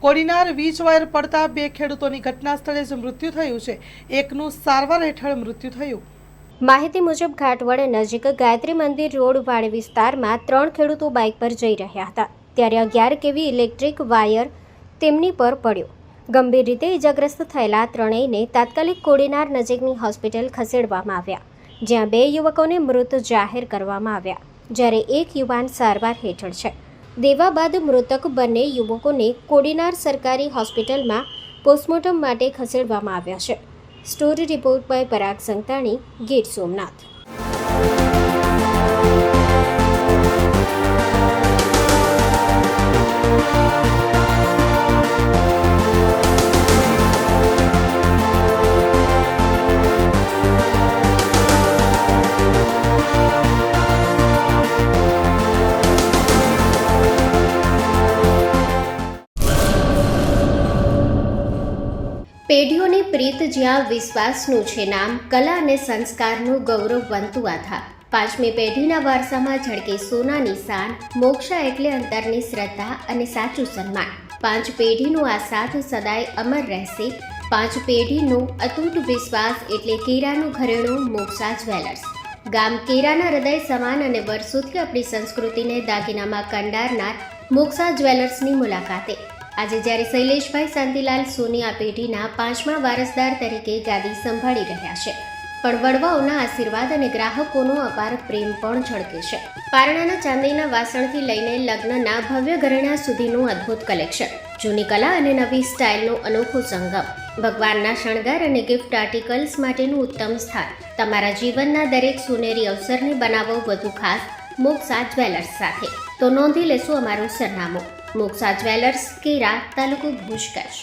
કોડીનાર વીજ વાયર પડતા 2 ખેડૂતોની ઘટના સ્થળે જ મૃત્યુ થયું છે, એકનું સારવાર હેઠળ મૃત્યુ થયું। માહિતી મુજબ ઘાટવડ નજીક ગાયત્રી મંદિર રોડ વાડી વિસ્તારમાં 3 ખેડૂતો બાઇક પર જઈ રહ્યા હતા, ત્યારે 11 કેવી ઇલેક્ટ્રિક વાયર તેમની પર પડ્યો। ગંભીર રીતે ઇજાગ્રસ્ત થયેલા ત્રણેયને તાત્કાલિક કોડીનાર નજીકની હોસ્પિટલ ખસેડવામાં આવ્યા, જ્યાં 2 યુવકોને મૃત જાહેર કરવામાં આવ્યા, જ્યારે એક યુવાન સારવાર હેઠળ છે। દેવા બાદ મૃતક બંને યુવકોને કોડીનાર સરકારી હોસ્પિટલમાં પોસ્ટમોર્ટમ માટે ખસેડવામાં આવ્યા છે। સ્ટોરી રિપોર્ટ બાય પરાગ સંતાણી, ગીર સોમનાથ। પેઢીઓની પ્રીત જ્યાં વિશ્વાસનું છે નામ, કલા અને સંસ્કારનું ગૌરવવંતું આધાર। 5મી પેઢીના વારસામાં ઝળકે સોનાની શાન, મોક્ષા એટલે અંતરની શ્રદ્ધા અને સાચું સન્માન। 5 પેઢીનું આ સાથ સદાય અમર રહેશે। 5 પેઢીનો અતૂટ વિશ્વાસ એટલે કેરાનું ઘરેણું મોક્ષા જ્વેલર્સ। ગામ કેરાના હૃદય સમાન અને વર્ષોથી આપણી સંસ્કૃતિને દાગીનામાં કંડારનાર મોક્ષા જ્વેલર્સની મુલાકાતે આજે જ્યારે શૈલેષભાઈ શાંતિલાલ સોની આ પેઢીના 5મા વારસદાર તરીકે ગાદી સંભાળી રહ્યા છે, પણ વડવાઓના આશીર્વાદ અને ગ્રાહકોનો અપાર પ્રેમ પણ ઝળકે છે। પારણાના ચાંદીના વાસણથી લઈને લગ્નના ભવ્ય ઘરેણા સુધીનું અદ્ભુત કલેક્શન, જૂની કલા અને નવી સ્ટાઇલનો અનોખો સંગમ, ભગવાનના શણગાર અને ગિફ્ટ આર્ટિકલ્સ માટેનું ઉત્તમ સ્થાન। તમારા જીવનના દરેક સોનેરી અવસરને બનાવો વધુ ખાસ મોક્ષા જ્વેલર્સ સાથે। તો નોંધી લેશો અમારું સરનામું: મોક્ષા જ્વેલર્સ, કેરા, તાલુકો ભુજ, કચ્છ।